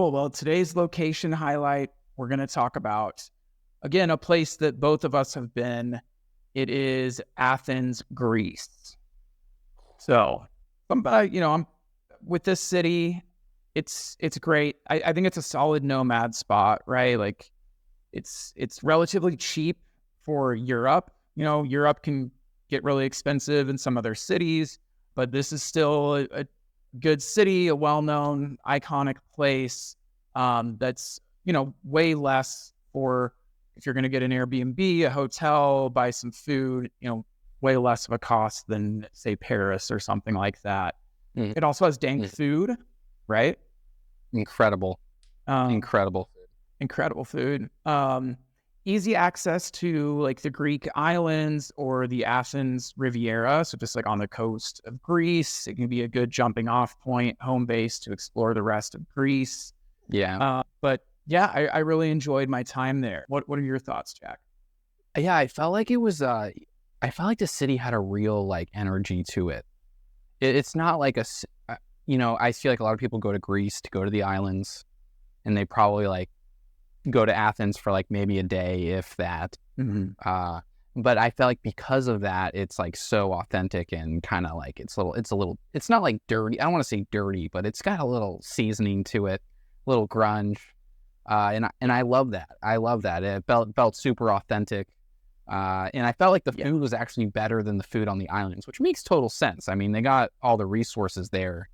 Cool. Well, today's location highlight, we're going to talk about, again, a place that both of us have been. It is Athens, Greece. So, I'm with this city. It's great. I think it's a solid nomad spot, right? Like, it's relatively cheap for Europe. Europe can get really expensive in some other cities, but this is still a good city, a well-known, iconic place that's, way less for if you're going to get an Airbnb, a hotel, buy some food, way less of a cost than, say, Paris or something like that. Mm. It also has dank food, right? Incredible. Um, Incredible. Incredible food. Easy access to like the Greek islands or the Athens Riviera. So just like on the coast of Greece, it can be a good jumping off point, home base to explore the rest of Greece. Yeah. But yeah, I really enjoyed my time there. What are your thoughts, Jack? Yeah, I felt like it was I felt like the city had a real like energy to it. It's not like I feel like a lot of people go to Greece to go to the islands, and they probably like go to Athens for like maybe a day, if that. Mm-hmm. But I felt like because of that, it's like so authentic and kind of like it's not like dirty. I don't want to say dirty, but it's got a little seasoning to it, a little grunge. And I love that. I love that. It felt super authentic. And I felt like the food was actually better than the food on the islands, which makes total sense. I mean, they got all the resources there.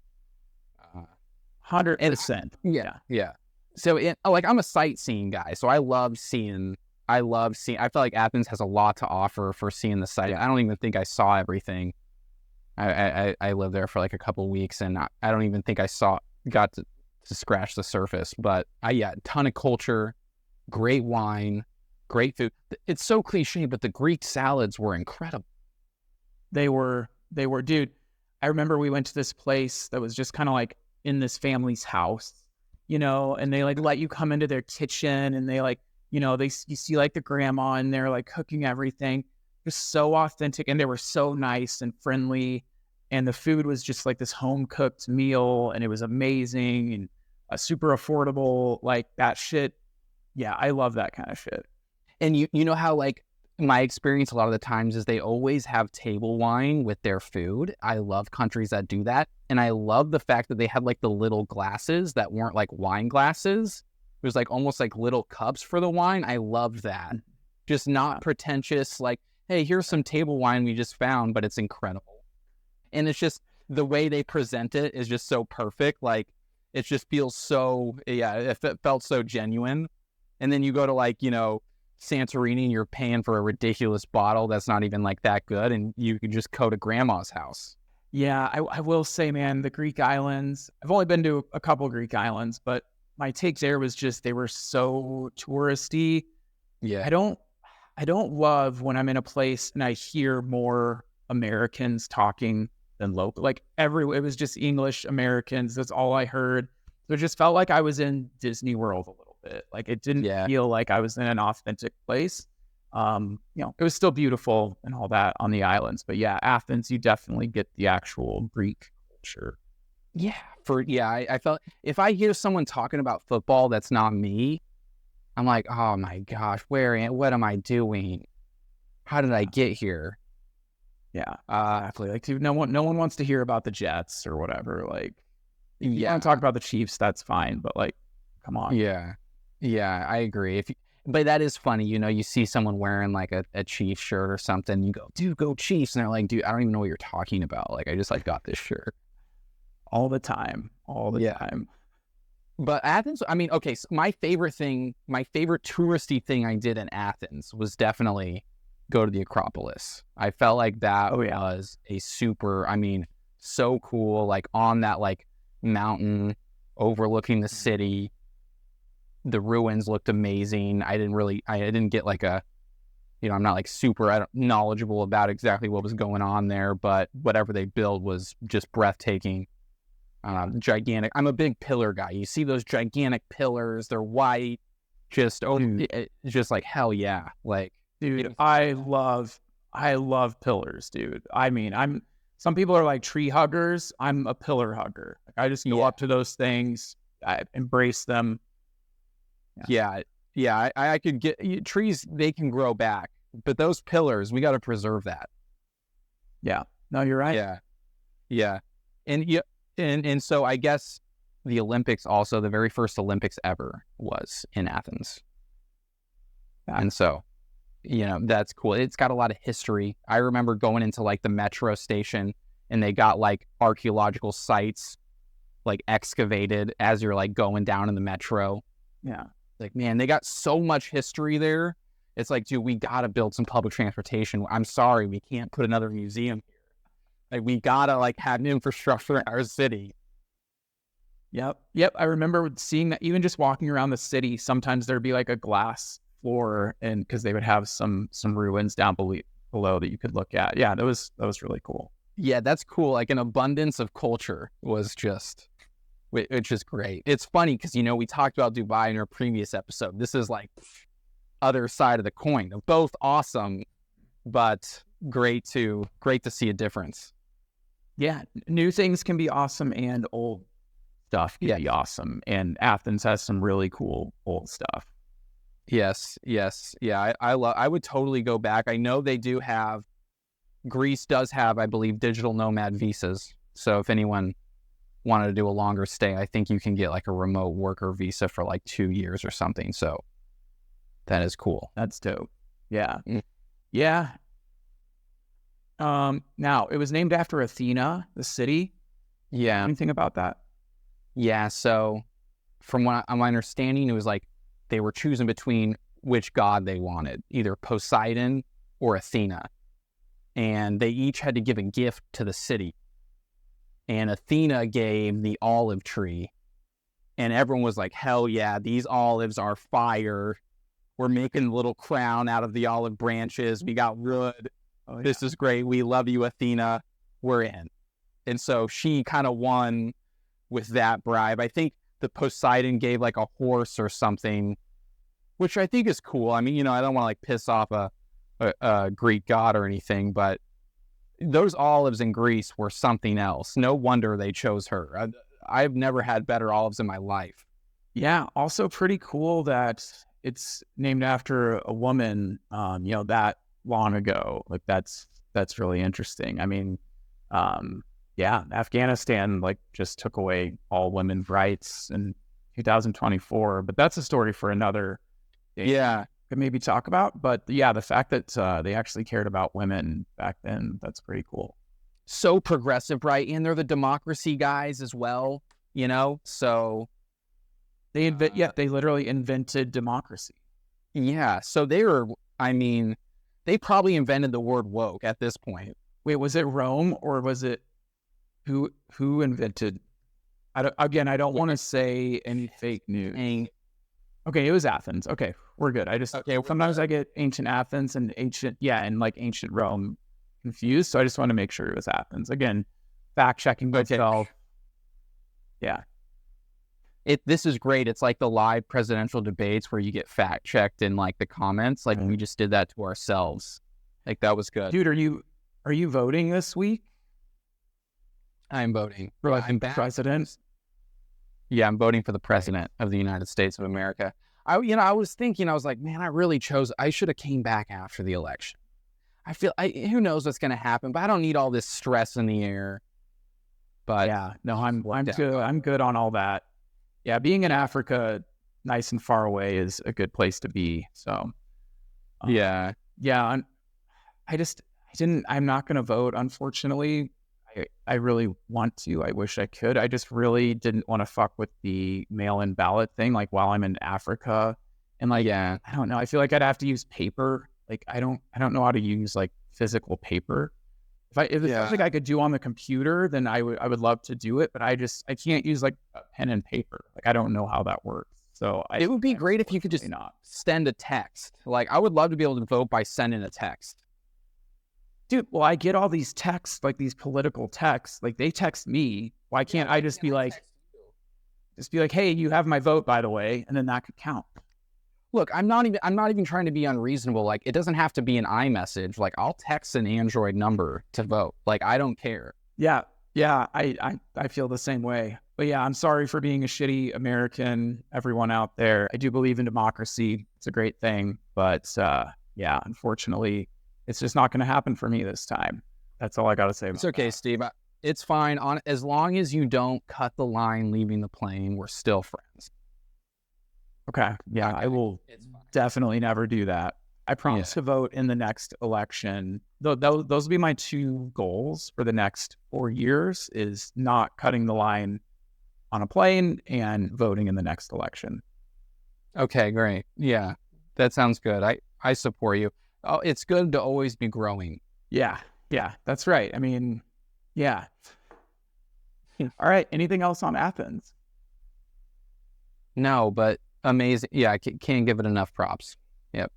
100%. Yeah. So I'm a sightseeing guy, so I feel like Athens has a lot to offer for seeing the site. I don't even think I saw everything. I lived there for like a couple of weeks, and I don't even think got to scratch the surface. But ton of culture, great wine, great food. It's so cliche, but the Greek salads were incredible. They were, dude. I remember we went to this place that was just kind of like in this family's house, and they like let you come into their kitchen, and they like, you see like the grandma and they're like cooking everything, just so authentic, and they were so nice and friendly, and the food was just like this home cooked meal, and it was amazing and super affordable, like that shit. Yeah, I love that kind of shit. And you know how like my experience a lot of the times is they always have table wine with their food. I love countries that do that. And I love the fact that they had like the little glasses that weren't like wine glasses. It was like almost like little cups for the wine. I loved that. Just not pretentious, like, hey, here's some table wine we just found, but it's incredible. And it's just the way they present it is just so perfect. Like it just feels so, it felt so genuine. And then you go to like, Santorini, and you're paying for a ridiculous bottle that's not even like that good, and you can just go to grandma's house. Yeah, I will say, man, the Greek islands, I've only been to a couple Greek islands, but my take there was just they were so touristy. Yeah. I don't love when I'm in a place and I hear more Americans talking than local. Like it was just English Americans. That's all I heard. So it just felt like I was in Disney World a little bit. Like it didn't feel like I was in an authentic place. It was still beautiful and all that on the islands, but yeah, Athens, you definitely get the actual Greek culture. Yeah. I felt if I hear someone talking about football that's not me, I'm like, oh my gosh, what am I doing? How did I get here? Yeah, exactly. Like, dude, no one wants to hear about the Jets or whatever. Like, if you want to talk about the Chiefs, that's fine, but like, come on. Yeah, I agree. But that is funny, you see someone wearing like a Chiefs shirt or something, you go, dude, go Chiefs. And they're like, dude, I don't even know what you're talking about. Like, I just like got this shirt. All the time. Time. But Athens, I mean, okay, so my favorite touristy thing I did in Athens was definitely go to the Acropolis. I felt like that was a super, so cool, like on that like mountain overlooking the city. The ruins looked amazing. I didn't get like I'm not like super knowledgeable about exactly what was going on there, but whatever they built was just breathtaking. Gigantic. I'm a big pillar guy. You see those gigantic pillars, they're white, just like hell yeah. Like, dude, I love pillars, dude. Some people are like tree huggers. I'm a pillar hugger. Like, I just go up to those things, I embrace them. Yeah. I could get trees. They can grow back, but those pillars, we got to preserve that. Yeah. No, you're right. Yeah. And so I guess the Olympics also, the very first Olympics ever was in Athens. Yeah. And so, that's cool. It's got a lot of history. I remember going into like the metro station and they got like archaeological sites like excavated as you're like going down in the metro. Yeah. Like, man, they got so much history there. It's like, dude, we got to build some public transportation. I'm sorry, we can't put another museum here. Like, we got to like have an infrastructure in our city. Yep. I remember seeing that even just walking around the city, sometimes there'd be like a glass floor and because they would have some ruins down below that you could look at. Yeah, that was really cool. Yeah, that's cool. Like an abundance of culture was just, which is great. It's funny because, we talked about Dubai in our previous episode. This is like other side of the coin. Both awesome, but great to see a difference. Yeah, new things can be awesome and old stuff can be awesome. And Athens has some really cool old stuff. Yes. Yeah, I would totally go back. I know Greece does have, I believe, digital nomad visas. So if anyone wanted to do a longer stay, I think you can get like a remote worker visa for like 2 years or something. So that is cool. That's dope. Yeah. Yeah. Now it was named after Athena, the city. Yeah. Anything about that? Yeah. So from what my understanding, it was like they were choosing between which god they wanted, either Poseidon or Athena. And they each had to give a gift to the city. And Athena gave the olive tree. And everyone was like, hell yeah, these olives are fire. We're making a little crown out of the olive branches. We got wood. Oh, yeah. This is great. We love you, Athena. We're in. And so she kind of won with that bribe. I think the Poseidon gave like a horse or something, which I think is cool. I mean, I don't want to like piss off a Greek god or anything, but those olives in Greece were something else. No wonder they chose her. I've never had better olives in my life. Yeah. Also pretty cool that it's named after a woman, that long ago. Like that's really interesting. I mean, Afghanistan like just took away all women's rights in 2024, but that's a story for another day. Yeah. Could maybe talk about, but yeah, the fact that they actually cared about women back then, that's pretty cool. So progressive, right? And they're the democracy guys as well, so they literally invented democracy. Yeah. So they probably invented the word woke at this point. Wait, was it Rome or was it who invented? I don't want to say any fake news. Okay, it was Athens. Okay, we're good. Sometimes I get ancient Athens and ancient Rome confused. So I just want to make sure it was Athens. Again, fact checking myself. Yeah. This is great. It's like the live presidential debates where you get fact checked in like the comments. Like we just did that to ourselves. Like that was good. Dude, are you voting this week? I'm voting. I'm president. Yeah, I'm voting for the president of the United States of America. I was thinking, I was like, man, I should have came back after the election. Who knows what's going to happen, but I don't need all this stress in the air. But yeah, no, I'm good. I'm good on all that. Yeah, being in Africa, nice and far away, is a good place to be. So, yeah. I'm not going to vote, unfortunately. I really want to. I wish I could. I just really didn't want to fuck with the mail-in ballot thing, like while I'm in Africa. And like, I don't know. I feel like I'd have to use paper. Like, I don't know how to use like physical paper. If it's something I could do on the computer, then I would love to do it. But I can't use like a pen and paper. Like, I don't know how that works. So it would be great if you could just send a text. Like, I would love to be able to vote by sending a text. Dude, well, I get all these texts, like these political texts, like they text me. Why can't I just be like, hey, you have my vote, by the way, and then that could count. Look, I'm not even trying to be unreasonable. Like, it doesn't have to be an iMessage. Like, I'll text an Android number to vote. Like, I don't care. Yeah, I feel the same way. But yeah, I'm sorry for being a shitty American, everyone out there. I do believe in democracy. It's a great thing. But yeah, unfortunately, it's just not going to happen for me this time. That's all I got to say about It's okay, that. Steve. It's fine. On as long as you don't cut the line leaving the plane, we're still friends. Okay. Yeah, I will It's fine. definitely never do that. I promise to vote in the next election. Those will be my two goals for the next 4 years, is not cutting the line on a plane and voting in the next election. Okay, great. Yeah, that sounds good. I support you. Oh, it's good to always be growing. Yeah. Yeah, that's right. I mean, yeah. All right. Anything else on Athens? No, but amazing. Yeah, I can't give it enough props. Yep.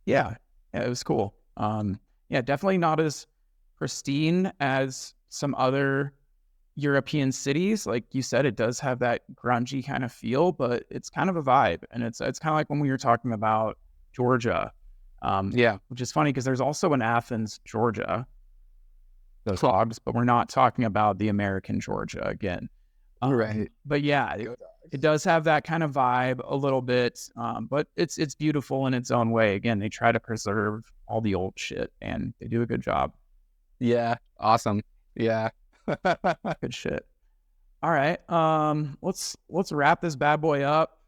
Yeah. Yeah, it was cool. Yeah, definitely not as pristine as some other European cities. Like you said, it does have that grungy kind of feel, but it's kind of a vibe. And it's kind of like when we were talking about Georgia, Yeah. which is funny because there's also in Athens, Georgia, those hogs, but we're not talking about the American Georgia again. Right. But yeah, it does have that kind of vibe a little bit, but it's beautiful in its own way. Again, they try to preserve all the old shit, and they do a good job. Yeah. Awesome. Yeah. Good shit. All right, let's wrap this bad boy up.